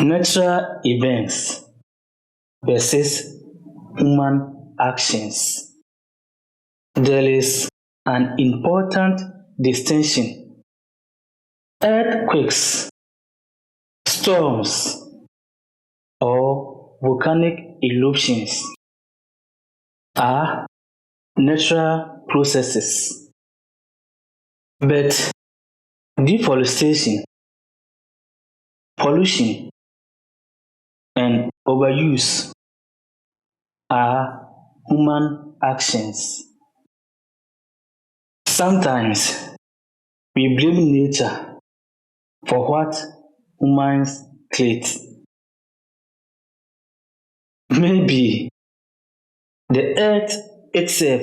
Natural events versus human actions. There is an important distinction. Earthquakes, storms, or volcanic eruptions are natural processes, but deforestation, pollution, and overuse are human actions. Sometimes we blame nature for what humans create. Maybe the earth itself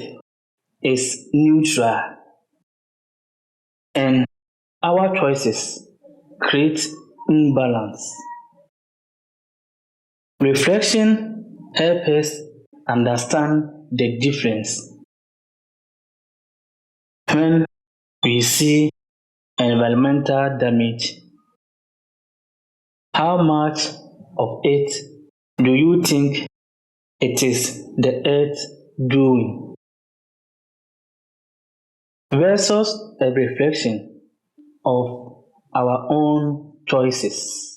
is neutral and our choices create imbalance. Reflection helps us understand the difference. When we see environmental damage, how much of it do you think it is the earth doing versus a reflection of our own choices?